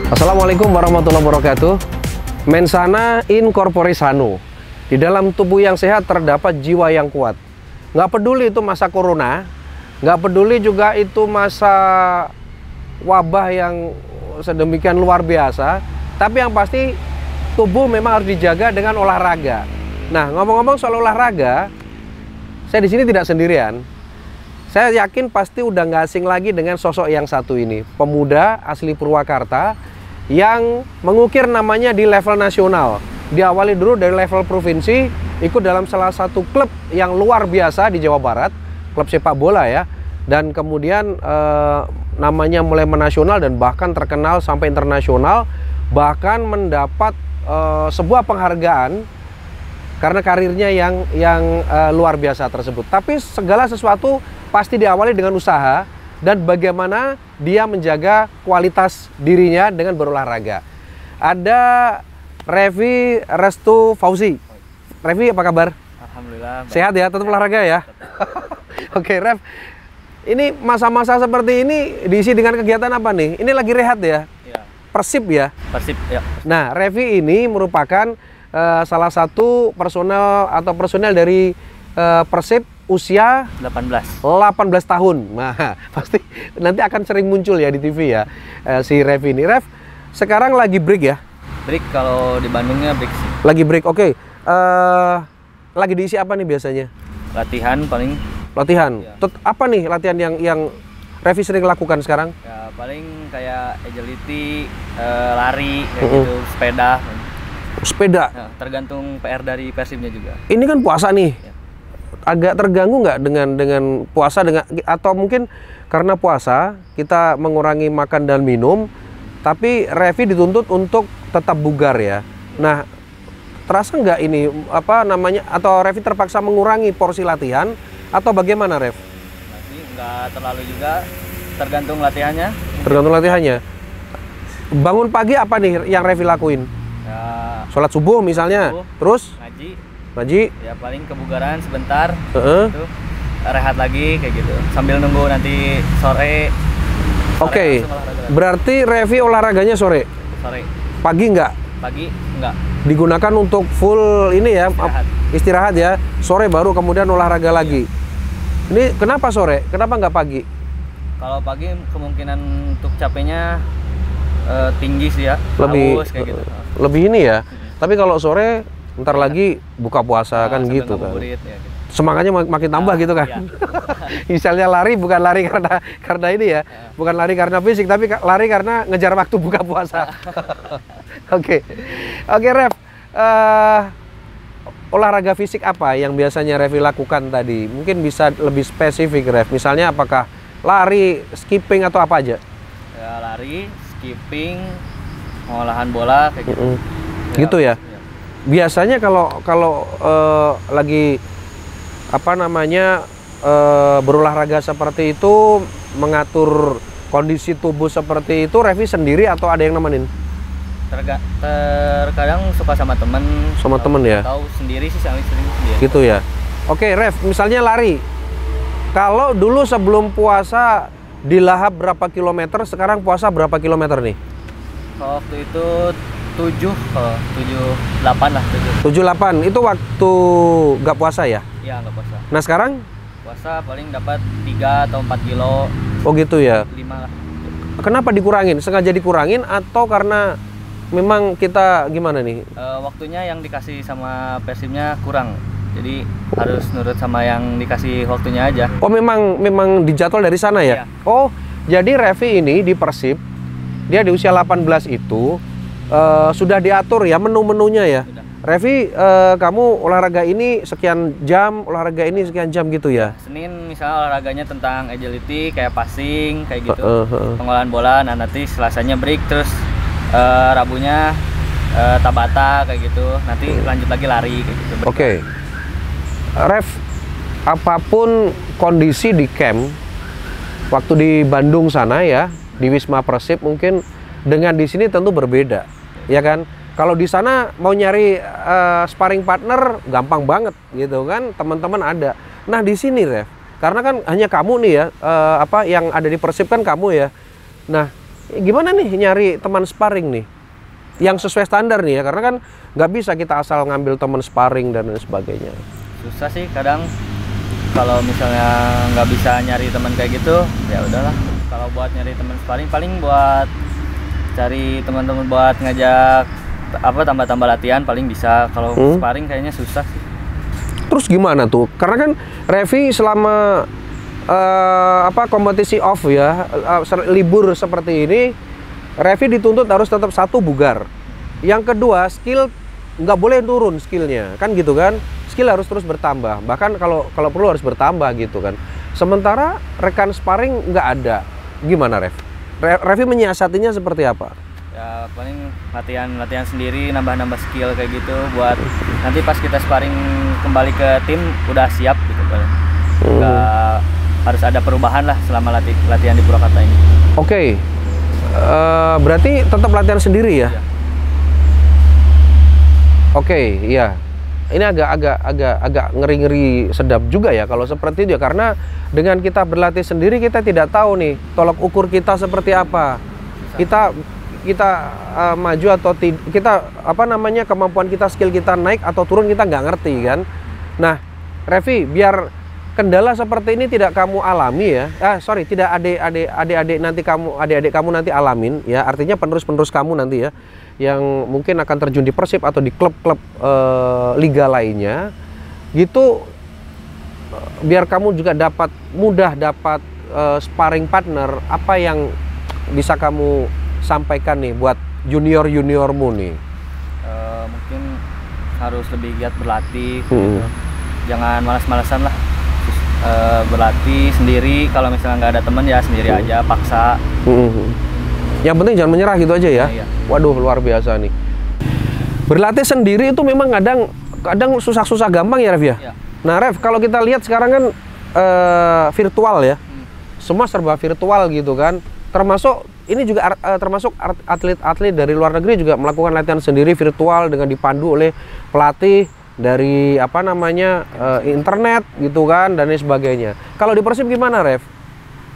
Assalamualaikum warahmatullahi wabarakatuh. Mensana in corpore sano. Di dalam tubuh yang sehat terdapat jiwa yang kuat. Nggak peduli itu masa corona, nggak peduli juga itu masa wabah yang sedemikian luar biasa. Tapi yang pasti tubuh memang harus dijaga dengan olahraga. Nah, ngomong-ngomong soal olahraga, saya di sini tidak sendirian. Saya yakin pasti udah nggak asing lagi dengan sosok yang satu ini. Pemuda asli Purwakarta yang mengukir namanya di level nasional. Diawali dulu dari level provinsi, ikut dalam salah satu klub yang luar biasa di Jawa Barat, klub sepak bola ya. Dan kemudian namanya mulai menasional dan bahkan terkenal sampai internasional, bahkan mendapat sebuah penghargaan karena karirnya yang luar biasa tersebut. Tapi segala sesuatu pasti diawali dengan usaha dan bagaimana dia menjaga kualitas dirinya dengan berolahraga. Ada Revi Restu Fauzi. Revi, apa kabar? Alhamdulillah. Sehat ya, tetap olahraga ya. Oke, Rev. Ini masa-masa seperti ini diisi dengan kegiatan apa nih? Ini lagi rehat ya? Iya. Persib ya? Persib ya. Nah, Revi ini merupakan salah satu personel dari Persib usia 18 tahun. Nah, pasti nanti akan sering muncul ya di TV ya si Rev ini. Rev, sekarang lagi break ya? Break, kalau di Bandungnya break sih. Lagi break, oke. Lagi diisi apa nih biasanya? Latihan paling. Latihan. Ya. Apa nih latihan yang Revi sering lakukan sekarang? Ya paling kayak agility, lari, kayak gitu, sepeda. Sepeda. Nah, tergantung PR dari Persibnya juga. Ini kan puasa nih. Ya. Agak terganggu nggak dengan puasa atau mungkin karena puasa kita mengurangi makan dan minum, tapi Revi dituntut untuk tetap bugar ya. Nah, terasa nggak ini atau Revi terpaksa mengurangi porsi latihan atau bagaimana, Rev? Masih nggak terlalu juga, tergantung latihannya. Tergantung latihannya. Bangun pagi apa nih yang Revi lakuin? Ya, Sholat subuh misalnya, terus ngaji, ya paling kebugaran sebentar, gitu, rehat lagi kayak gitu, sambil nunggu nanti sore. Oke, berarti Revi olahraganya sore? Sore. Pagi nggak? Pagi enggak. Digunakan untuk full ini ya, istirahat ya, sore baru kemudian olahraga lagi. Ini kenapa sore? Kenapa nggak pagi? Kalau pagi kemungkinan untuk capeknya tinggi sih ya, Lebih kayak gitu. Lebih ini ya. Tapi kalau sore ntar lagi buka puasa kan gitu kan. Ya, gitu. Semangatnya makin tambah gitu kan. Iya. Misalnya lari bukan lari karena ini ya, bukan lari karena fisik tapi lari karena ngejar waktu buka puasa. Oke, Rev. Olahraga fisik apa yang biasanya Revi lakukan tadi? Mungkin bisa lebih spesifik, Rev. Misalnya apakah lari, skipping atau apa aja? Ya, lari, skipping, pengolahan bola kayak gitu. Gitu ya. Biasanya kalau lagi berolahraga seperti itu, mengatur kondisi tubuh seperti itu, Revi sendiri atau ada yang nemenin? Terkadang suka sama temen. Sama temen ya? Tahu sendiri sih, sering sendiri. Gitu ya. Oke, Rev, misalnya lari. Kalau dulu sebelum puasa dilahap berapa kilometer, sekarang puasa berapa kilometer nih? Kalau waktu itu 78 lah. 78, itu waktu nggak puasa ya? Iya, nggak puasa. Nah sekarang? Puasa paling dapat 3 atau 4 kilo. Oh gitu ya? 5 lah. Kenapa dikurangin? Sengaja dikurangin atau karena memang kita gimana nih? Waktunya yang dikasih sama Persibnya kurang. Jadi harus nurut sama yang dikasih waktunya aja. Oh memang dijadwal dari sana ya? Iya. Oh jadi Revi ini di Persib, dia di usia 18 itu sudah diatur ya menu-menunya ya? Sudah. Revi, kamu olahraga ini sekian jam, olahraga ini sekian jam gitu ya? Senin misalnya olahraganya tentang agility, kayak passing, kayak gitu. Pengolahan bola, nah nanti Selasanya break, terus Rabunya Tabata, kayak gitu. Nanti lanjut lagi lari, kayak gitu. Oke. Rev, apapun kondisi di camp, waktu di Bandung sana ya, di Wisma Persib mungkin dengan di sini tentu berbeda, ya kan? Kalau di sana mau nyari sparring partner gampang banget gitu kan, teman-teman ada. Nah di sini Rev, karena kan hanya kamu nih ya, yang ada di Persib kan kamu ya. Nah gimana nih nyari teman sparring nih yang sesuai standar nih ya, karena kan nggak bisa kita asal ngambil teman sparring dan lain sebagainya. Susah sih kadang kalau misalnya nggak bisa nyari teman kayak gitu, ya udahlah. Kalau buat nyari teman sparring paling buat cari teman-teman buat ngajak apa tambah-tambah latihan paling bisa. Kalau sparring kayaknya susah sih. Terus gimana tuh? Karena kan Revi selama kompetisi off ya, libur seperti ini, Revi dituntut harus tetap satu bugar. Yang kedua, skill nggak boleh turun skillnya, kan gitu kan? Skill harus terus bertambah. Bahkan kalau perlu harus bertambah gitu kan. Sementara rekan sparring nggak ada. Gimana Revi menyiasatinya seperti apa? Ya paling latihan sendiri, nambah-nambah skill kayak gitu buat nanti pas kita sparring kembali ke tim udah siap gitu paling. Nggak harus ada perubahan lah selama latihan di Purwakarta ini. Oke. Berarti tetap latihan sendiri ya? Iya. Oke, iya. Ini agak ngeri-ngeri sedap juga ya kalau seperti itu ya, karena dengan kita berlatih sendiri kita tidak tahu nih tolok ukur kita seperti apa. Kita maju atau kita kemampuan kita, skill kita naik atau turun kita nggak ngerti kan. Nah, Revi, biar kendala seperti ini tidak kamu alami ya. Tidak adik-adik kamu nanti alamin ya. Artinya penerus kamu nanti ya, yang mungkin akan terjun di Persib atau di klub-klub liga lainnya gitu, biar kamu juga mudah dapat sparring partner. Apa yang bisa kamu sampaikan nih buat juniormu nih? Mungkin harus lebih giat berlatih gitu. Jangan malas-malasan lah, berlatih sendiri. Kalau misalnya nggak ada teman ya sendiri aja, paksa. Yang penting jangan menyerah gitu aja ya. Iya. Waduh, luar biasa nih. Berlatih sendiri itu memang kadang susah-susah gampang ya, Rev ya. Iya. Nah, Rev, kalau kita lihat sekarang kan virtual ya. Semua serba virtual gitu kan. Termasuk ini juga termasuk atlet-atlet dari luar negeri juga melakukan latihan sendiri virtual dengan dipandu oleh pelatih dari internet gitu kan dan lain sebagainya. Kalau di Persib gimana, Rev?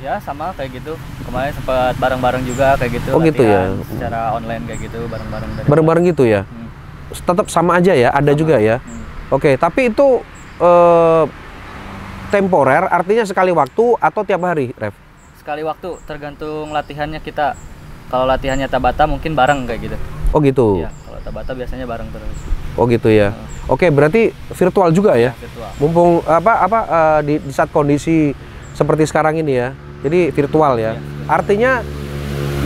Ya sama kayak gitu. Kemarin sempat bareng-bareng juga kayak gitu. Oh gitu ya. Secara online kayak gitu bareng-bareng. Bareng-bareng gitu ya. Tetap sama aja ya, ada sama juga ya. Oke, tapi itu temporer, artinya sekali waktu atau tiap hari, Rev? Sekali waktu, tergantung latihannya kita. Kalau latihannya Tabata mungkin bareng kayak gitu. Oh gitu. Iya, kalau Tabata biasanya bareng terus. Oh gitu ya. Oke, berarti virtual juga ya? Virtual. Mumpung di saat kondisi seperti sekarang ini ya. Jadi virtual ya. Artinya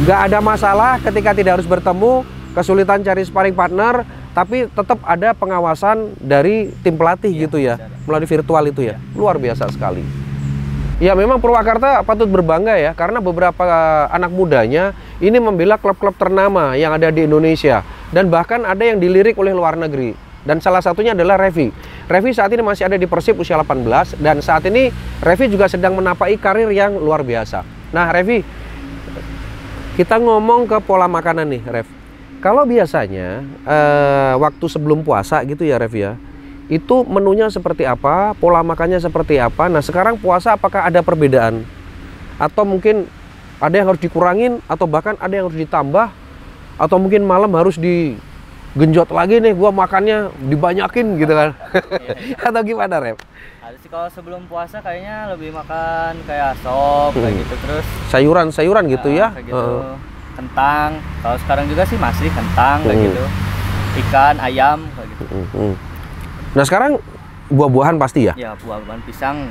nggak ada masalah ketika tidak harus bertemu, kesulitan cari sparring partner, tapi tetap ada pengawasan dari tim pelatih gitu ya, melalui virtual itu ya. Luar biasa sekali. Ya memang Purwakarta patut berbangga ya, karena beberapa anak mudanya ini membela klub-klub ternama yang ada di Indonesia. Dan bahkan ada yang dilirik oleh luar negeri. Dan salah satunya adalah Revi. Revi saat ini masih ada di Persib usia 18. Dan saat ini Revi juga sedang menapai karir yang luar biasa. Nah Revi, kita ngomong ke pola makanan nih Rev. Kalau biasanya waktu sebelum puasa gitu ya Rev ya, itu menunya seperti apa, pola makannya seperti apa. Nah sekarang puasa apakah ada perbedaan? Atau mungkin ada yang harus dikurangin, atau bahkan ada yang harus ditambah, atau mungkin malam harus digenjot lagi nih, gua makannya dibanyakin gitu kan. Atau gimana Rev? Ada sih kalau sebelum puasa kayaknya lebih makan kayak sop kayak gitu, terus sayuran gitu ya. Kayak gitu. Kentang. Kalau sekarang juga sih masih kentang kayak gitu. Ikan, ayam kayak gitu. Nah sekarang buah-buahan pasti ya? Ya buah-buahan, pisang.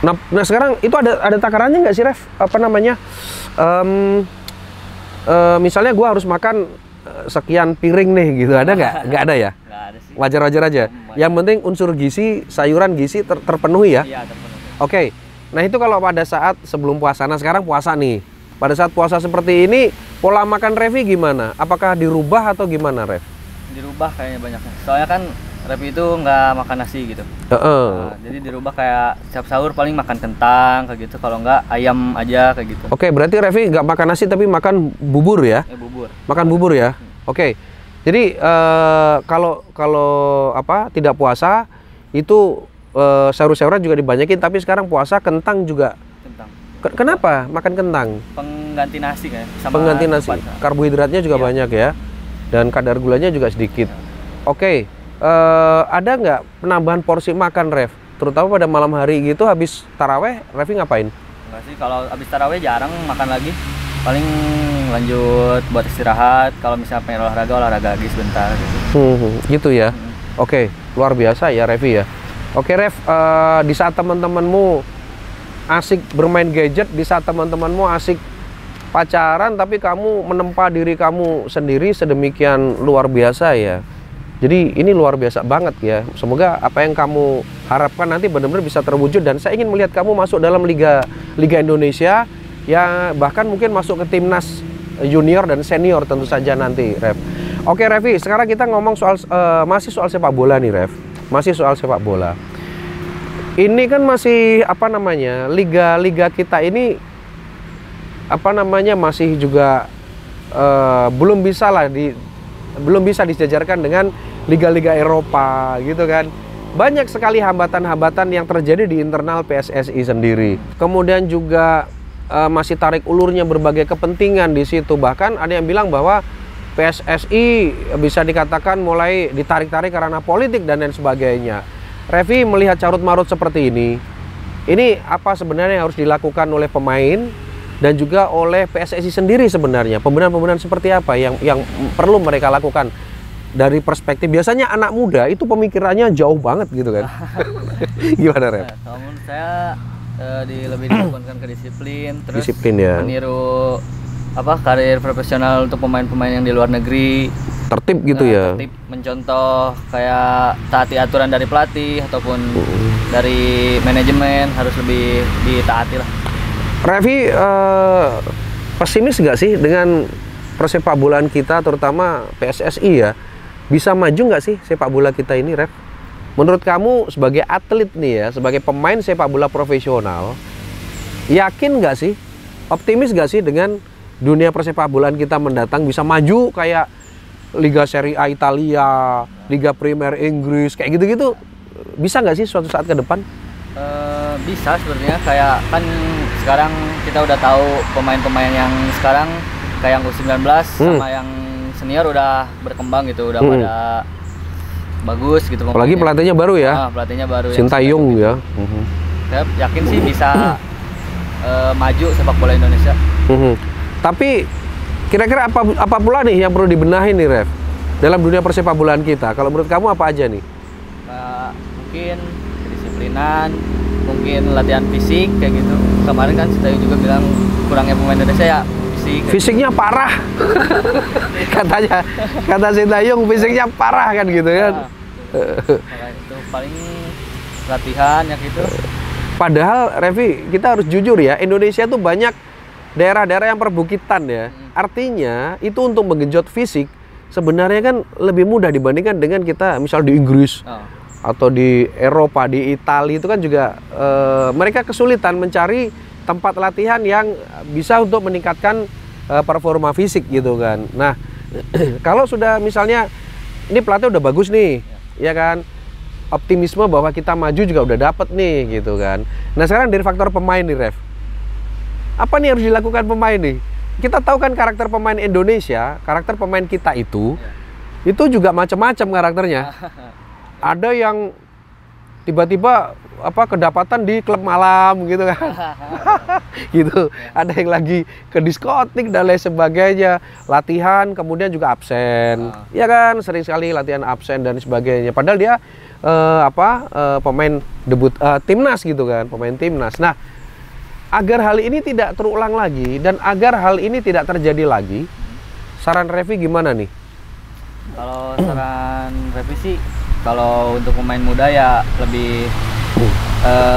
Nah sekarang itu ada takarannya nggak sih Rev? Apa namanya? Misalnya gua harus makan sekian piring nih gitu, ada nggak? Nggak ada ya? Nggak ada sih. Wajar-wajar aja. Yang penting unsur gizi, sayuran gizi terpenuhi ya? Iya terpenuhi. Oke. Nah itu kalau pada saat sebelum puasa. Nah sekarang puasa nih. Pada saat puasa seperti ini, pola makan Revi gimana? Apakah dirubah atau gimana Rev? Dirubah kayaknya banyaknya. Soalnya kan Revi itu nggak makan nasi gitu. Nah, jadi dirubah kayak setiap sahur paling makan kentang kayak gitu. Kalau nggak ayam aja kayak gitu. Oke, berarti Revi nggak makan nasi tapi makan bubur ya? Bubur. Makan bubur ya? Oke. Jadi kalau tidak puasa itu sayur-sayuran juga dibanyakin, tapi sekarang puasa kentang juga. Kentang. Kenapa makan kentang? pengganti nasi kan, sama pengganti nasi. ketupat. Karbohidratnya juga Iya. banyak ya, dan kadar gulanya juga sedikit. Oke, ada nggak penambahan porsi makan, Ref? Terutama pada malam hari gitu, habis taraweh, Revi ngapain? Enggak sih, kalau habis tarawih jarang makan lagi. Paling lanjut buat istirahat. Kalau misalnya pengen olahraga lagi sebentar gitu. Gitu ya. Oke, luar biasa ya Revi ya. Oke Rev, di saat teman-temanmu asik bermain gadget, di saat teman-temanmu asik pacaran, tapi kamu menempa diri kamu sendiri sedemikian luar biasa ya. Jadi ini luar biasa banget ya. Semoga apa yang kamu harapkan nanti benar-benar bisa terwujud, dan saya ingin melihat kamu masuk dalam Liga Indonesia ya, bahkan mungkin masuk ke timnas junior dan senior tentu saja nanti, Rev. Oke Revi, sekarang kita ngomong soal masih soal sepak bola nih, Rev. Masih soal sepak bola. Ini kan masih apa namanya, liga kita ini apa namanya, masih juga belum bisa disejajarkan dengan liga-liga Eropa gitu kan. Banyak sekali hambatan-hambatan yang terjadi di internal PSSI sendiri. Kemudian juga masih tarik ulurnya berbagai kepentingan di situ. Bahkan ada yang bilang bahwa PSSI bisa dikatakan mulai ditarik-tarik karena politik dan lain sebagainya. Revi melihat carut-marut seperti ini apa sebenarnya yang harus dilakukan oleh pemain dan juga oleh PSSI sendiri sebenarnya? Pembenahan-pembenahan seperti apa yang perlu mereka lakukan dari perspektif biasanya anak muda itu pemikirannya jauh banget gitu kan? Gimana, Rev? Kalau menurut saya lebih ditekankan ke disiplin, terus Disiplin ya. meniru karir profesional untuk pemain-pemain yang di luar negeri. Tertib gitu ya. Tertib, mencontoh kayak taati aturan dari pelatih ataupun dari manajemen, harus lebih ditaati lah. Revi, pesimis nggak sih dengan persepak bolaan kita, terutama PSSI ya? Bisa maju nggak sih sepak bola kita ini, Rev? Menurut kamu sebagai atlet nih ya, sebagai pemain sepak bola profesional, yakin nggak sih, optimis nggak sih dengan dunia persepak bolaan kita mendatang bisa maju kayak Liga Serie A Italia, Liga Premier Inggris, kayak gitu-gitu? Bisa nggak sih suatu saat ke depan? Bisa sebenarnya, kayak kan sekarang kita udah tahu pemain-pemain yang sekarang kayak yang U19 sama yang senior udah berkembang gitu, udah pada bagus gitu. Apalagi pelatihnya baru ya? Pelatihnya baru. Sintayong ya. Saya yakin sih bisa maju sepak bola Indonesia. Tapi kira-kira apa pula nih yang perlu dibenahi nih, Rev, dalam dunia persepak bolaan kita? Kalau menurut kamu apa aja nih? Mungkin kedisiplinan, mungkin latihan fisik kayak gitu. Kemarin kan Sintayong juga bilang kurangnya pemain Indonesia ya fisik. Fisiknya parah. Kata Sintayong fisiknya parah kan gitu kan. Itu paling latihan ya gitu. Padahal Revi, kita harus jujur ya, Indonesia tuh banyak daerah-daerah yang perbukitan ya. Artinya itu untuk menggenjot fisik sebenarnya kan lebih mudah dibandingkan dengan kita misal di Inggris atau di Eropa, di Italia itu kan juga mereka kesulitan mencari tempat latihan yang bisa untuk meningkatkan performa fisik gitu kan. Nah, kalau sudah misalnya ini pelatih udah bagus nih, ya kan, optimisme bahwa kita maju juga udah dapet nih gitu kan. Nah sekarang dari faktor pemain nih, Rev, apa nih harus dilakukan pemain nih? Kita tahu kan karakter pemain Indonesia, karakter pemain kita itu juga macam-macam karakternya. Ada yang tiba-tiba kedapatan di klub malam gitu kan. Gitu. Ada yang lagi ke diskotik dan lain sebagainya. Latihan kemudian juga absen. Ya kan, sering sekali latihan absen dan sebagainya. Padahal dia pemain debut timnas gitu kan, pemain timnas. Nah, agar hal ini tidak terulang lagi dan agar hal ini tidak terjadi lagi, saran Revi gimana nih? Kalau saran Revi sih, kalau untuk pemain muda ya lebih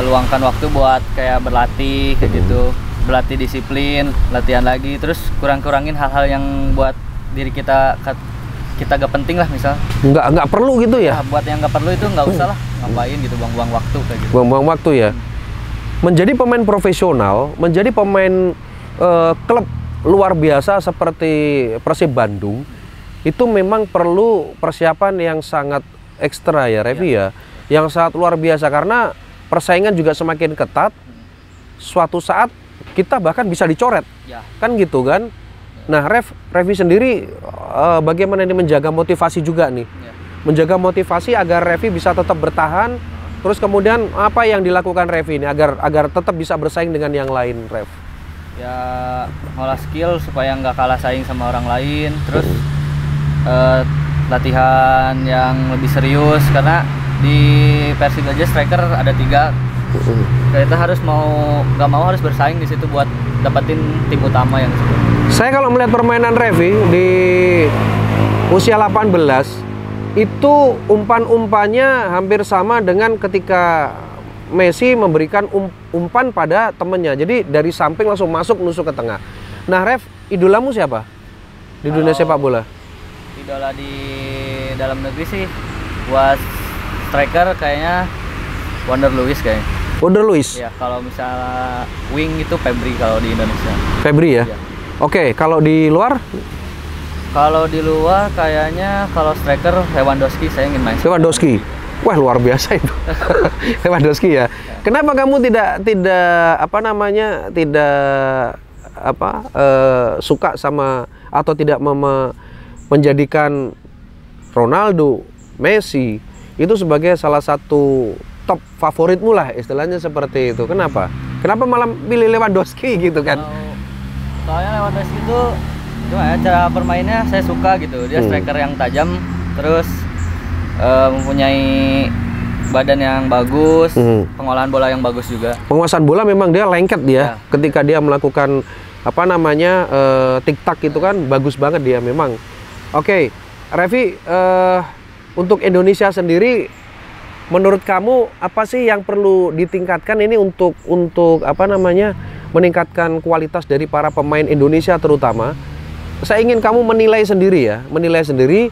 luangkan waktu buat kayak berlatih kayak gitu, berlatih disiplin, latihan lagi, terus kurangin hal-hal yang buat diri kita gak penting lah, misal nggak perlu gitu ya? Buat yang nggak perlu itu nggak usah lah, ngapain gitu, buang-buang waktu kayak gitu. Buang-buang waktu ya. Menjadi pemain profesional, menjadi pemain klub luar biasa seperti Persib Bandung, itu memang perlu persiapan yang sangat ekstra ya, Revi ya, yang sangat luar biasa, karena persaingan juga semakin ketat. Suatu saat kita bahkan bisa dicoret, Ya. kan gitu kan? Nah, Revi sendiri bagaimana ini menjaga motivasi juga nih? Ya. Menjaga motivasi agar Revi bisa tetap bertahan. Terus kemudian apa yang dilakukan Revi ini agar tetap bisa bersaing dengan yang lain, Rev? Ya ngolah skill supaya nggak kalah saing sama orang lain. Terus latihan yang lebih serius karena di Persib aja striker ada 3. Kita harus nggak mau harus bersaing di situ buat dapetin tim utama yang disebut. Saya kalau melihat permainan Revi di usia 18 itu umpan-umpannya hampir sama dengan ketika Messi memberikan umpan pada temennya. Jadi dari samping langsung masuk nusuk ke tengah. Nah, Rev, idolamu siapa di dunia sepak bola? Idola di dalam negeri sih buat striker kayaknya Wonder Luis kayaknya. Wonder Luis? Ya, kalau misalnya wing itu Febri kalau di Indonesia. Febri ya? Ya. Oke, kalau di luar? Kalau di luar kayaknya kalau striker Lewandowski saya ingin main. Lewandowski. Wah, luar biasa itu. Lewandowski ya. Kenapa kamu tidak suka sama atau tidak menjadikan Ronaldo, Messi itu sebagai salah satu top favoritmu lah, istilahnya seperti itu. Kenapa? Kenapa malah pilih Lewandowski gitu kan? Soalnya Lewandowski itu cuma cara bermainnya saya suka gitu. Dia striker yang tajam, terus mempunyai badan yang bagus, pengolahan bola yang bagus juga. Penguasaan bola memang dia lengket dia. Ketika dia melakukan tik-tak itu kan bagus banget dia memang. Oke, Revi, untuk Indonesia sendiri, menurut kamu apa sih yang perlu ditingkatkan ini untuk meningkatkan kualitas dari para pemain Indonesia terutama? Saya ingin kamu menilai sendiri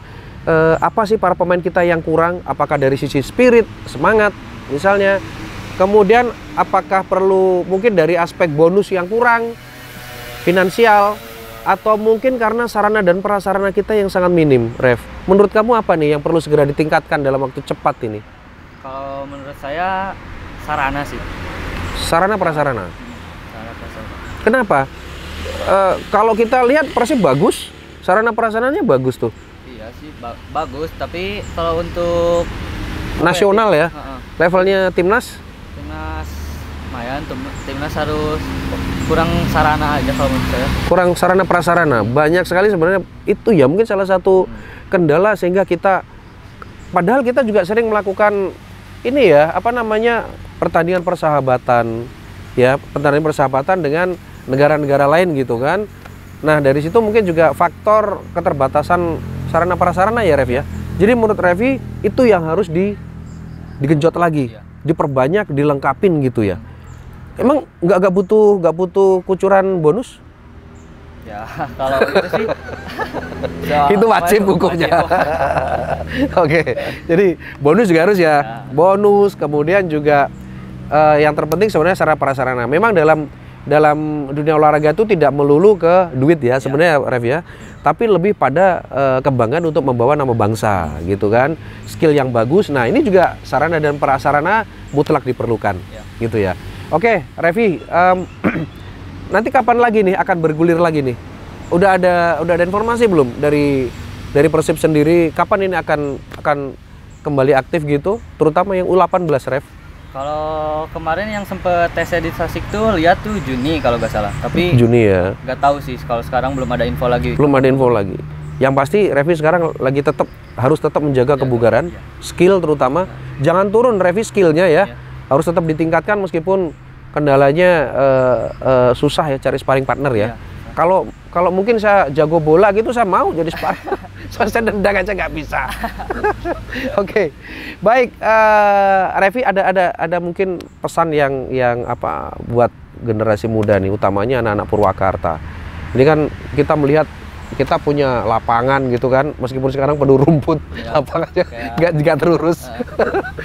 apa sih para pemain kita yang kurang? Apakah dari sisi spirit, semangat misalnya? Kemudian apakah perlu mungkin dari aspek bonus yang kurang, finansial, atau mungkin karena sarana dan prasarana kita yang sangat minim, Rev? Menurut kamu apa nih yang perlu segera ditingkatkan dalam waktu cepat ini? Kalau menurut saya sarana sih. Sarana prasarana. Sarana prasarana. Kenapa? Kalau kita lihat Persib bagus, sarana prasarananya bagus tuh. Iya sih bagus, tapi kalau untuk nasional ya, levelnya timnas lumayan, timnas harus kurang sarana aja kalau menurut saya. Kurang sarana prasarana, banyak sekali sebenarnya itu ya mungkin salah satu kendala sehingga kita, padahal kita juga sering melakukan ini ya pertandingan persahabatan dengan negara-negara lain gitu kan. Nah dari situ mungkin juga faktor keterbatasan sarana prasarana ya, Rev ya. Jadi menurut Revi itu yang harus digenjot lagi, diperbanyak, dilengkapin gitu ya. Emang nggak butuh kucuran bonus? Ya kalau itu sih itu wajib hukumnya. Oke, jadi bonus juga harus ya. Bonus, kemudian juga yang terpenting sebenarnya sarana prasarana. Memang dalam dunia olahraga itu tidak melulu ke duit ya sebenarnya, Rev ya. Tapi lebih pada kebanggaan untuk membawa nama bangsa gitu kan. Skill yang bagus. Nah ini juga sarana dan prasarana mutlak diperlukan gitu ya. Oke, Revi, nanti kapan lagi nih akan bergulir lagi nih? Udah ada informasi belum dari Persib sendiri kapan ini akan kembali aktif gitu, terutama yang U18, Rev? Kalau kemarin yang sempet tes di Tasik tuh lihat tuh Juni kalau nggak salah. Tapi Juni ya. Nggak tahu sih kalau sekarang belum ada info lagi. Belum ada info lagi. Yang pasti Revi sekarang lagi harus tetap menjaga kebugaran, skill terutama. Jangan turun Revi skillnya ya. Harus tetap ditingkatkan meskipun kendalanya susah ya cari sparring partner ya. Kalau mungkin saya jago bola gitu saya mau jadi sparring. Saya nendang aja nggak bisa. Oke. Baik, Revi ada mungkin pesan yang buat generasi muda nih, utamanya anak-anak Purwakarta. Ini kan kita melihat kita punya lapangan gitu kan, meskipun sekarang penuh rumput, lapangannya nggak terurus,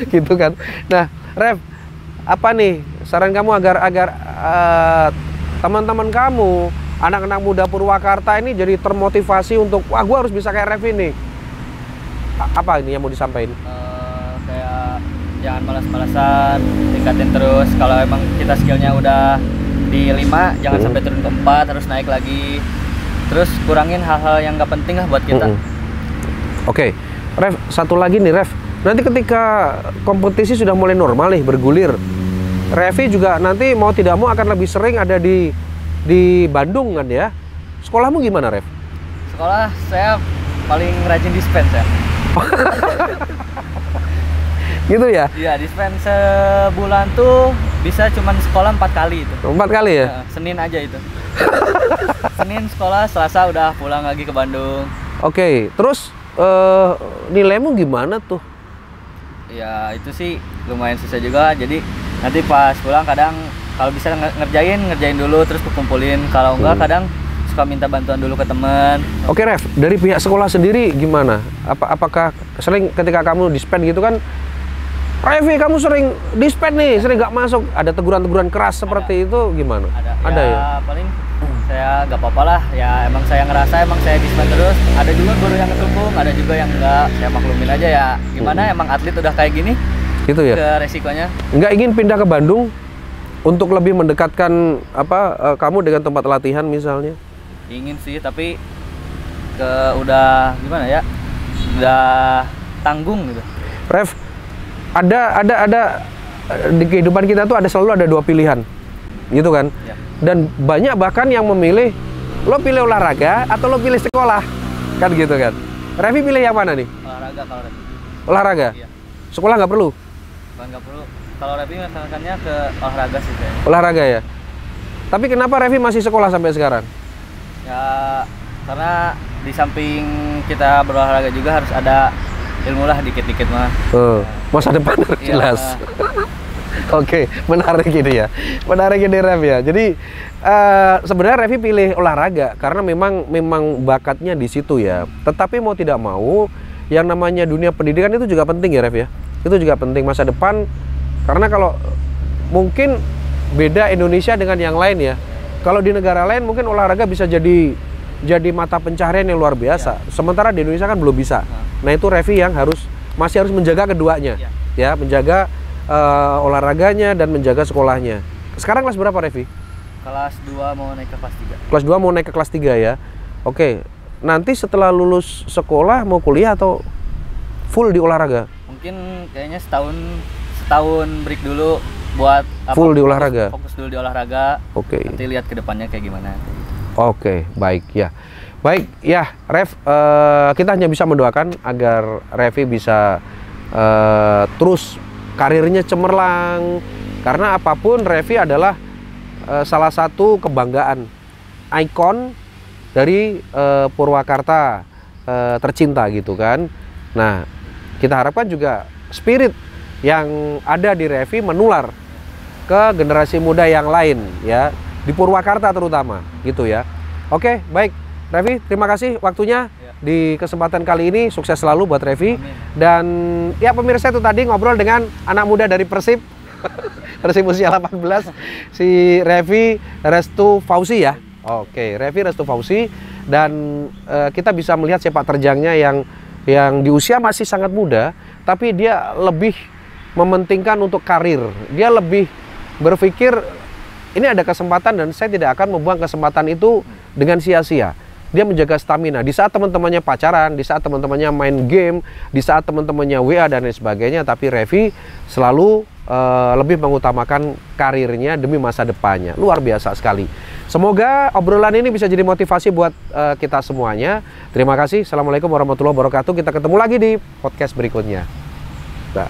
gitu kan. Nah, Rev, apa nih saran kamu agar teman-teman kamu, anak-anak muda Purwakarta ini jadi termotivasi untuk, wah gue harus bisa kayak Rev ini. Apa ini yang mau disampaikan? Kayak jangan malas-malasan, tingkatin terus. Kalau emang kita skillnya udah di 5 jangan sampai turun ke 4, harus naik lagi. Terus kurangin hal-hal yang nggak penting lah buat kita. Oke, Ref, satu lagi nih Ref. Nanti ketika kompetisi sudah mulai normal nih, bergulir, Revi juga nanti mau tidak mau akan lebih sering ada di Bandung kan ya. Sekolahmu gimana, Ref? Sekolah saya paling rajin dispense ya. Gitu ya? Iya, dispense sebulan tuh bisa cuman sekolah 4 kali itu. 4 kali ya? Senin aja itu. Senin sekolah, Selasa udah pulang lagi ke Bandung. Oke, terus nilaimu gimana tuh? Ya itu sih lumayan susah juga. Jadi nanti pas pulang kadang kalau bisa ngerjain dulu terus kumpulin. Kalau enggak kadang suka minta bantuan dulu ke teman. Oke Ref, dari pihak sekolah sendiri gimana? Apakah sering ketika kamu dispen gitu kan, Revi kamu sering dispen nih, sering nggak masuk, ada teguran-teguran keras seperti itu gimana? Ada ya? Paling saya nggak apa-apa lah, ya emang saya ngerasa emang saya dispen terus. Ada juga guru yang ngedukung, ada juga yang enggak, saya maklumin aja ya. Gimana emang atlet udah kayak gini? Gitu ya? Ke resikonya. Nggak ingin pindah ke Bandung untuk lebih mendekatkan kamu dengan tempat latihan misalnya? Ingin sih, tapi udah gimana ya? Udah tanggung gitu. Ref, ada di kehidupan kita tuh selalu ada 2 pilihan, gitu kan? Ya. Dan banyak bahkan yang memilih lo pilih olahraga atau lo pilih sekolah, kan gitu kan? Revi pilih yang mana nih? Olahraga kalau Revi. Olahraga? Iya. Sekolah nggak perlu? Nggak perlu. Kalau Revi masalahnya ke olahraga sih kayaknya. Olahraga ya. Tapi kenapa Revi masih sekolah sampai sekarang? Ya karena di samping kita berolahraga juga harus ada ilmu lah dikit-dikit mah. Masa depan harus jelas. Oke, menarik ini ya. Menarik ini Rev ya. Jadi sebenarnya Revi pilih olahraga karena memang bakatnya di situ ya. Tetapi mau tidak mau yang namanya dunia pendidikan itu juga penting ya Rev ya. Itu juga penting masa depan. Karena kalau mungkin beda Indonesia dengan yang lain ya. Kalau di negara lain mungkin olahraga bisa jadi mata pencaharian yang luar biasa. Sementara di Indonesia kan belum bisa. Nah itu Revi yang masih harus menjaga keduanya, ya, menjaga olahraganya dan menjaga sekolahnya. Sekarang kelas berapa Revi? Kelas 2 mau naik ke kelas 3. Kelas 2 mau naik ke kelas 3 ya. Oke. Nanti setelah lulus sekolah mau kuliah atau full di olahraga? Mungkin kayaknya setahun break dulu buat full di olahraga. Fokus dulu di olahraga. Oke. Nanti lihat ke depannya kayak gimana. Oke, baik ya. Baik ya, Rev, kita hanya bisa mendoakan agar Revi bisa terus karirnya cemerlang. Karena apapun Revi adalah salah satu kebanggaan, ikon dari Purwakarta tercinta gitu kan. Nah, kita harapkan juga spirit yang ada di Revi menular ke generasi muda yang lain ya, di Purwakarta terutama gitu ya. Oke, baik Revi, terima kasih waktunya di kesempatan kali ini. Sukses selalu buat Revi. Amin. Dan ya pemirsa itu tadi ngobrol dengan anak muda dari Persib Persib usia 18, si Revi Restu Fauzi ya. Oke, Revi Restu Fauzi. Dan kita bisa melihat sepak terjangnya yang di usia masih sangat muda, tapi dia lebih mementingkan untuk karir. Dia lebih berpikir ini ada kesempatan dan saya tidak akan membuang kesempatan itu dengan sia-sia. Dia menjaga stamina. Di saat teman-temannya pacaran, di saat teman-temannya main game, di saat teman-temannya WA dan lain sebagainya, tapi Revi selalu lebih mengutamakan karirnya demi masa depannya. Luar biasa sekali. Semoga obrolan ini bisa jadi motivasi buat kita semuanya. Terima kasih. Assalamualaikum warahmatullahi wabarakatuh. Kita ketemu lagi di podcast berikutnya. Nah.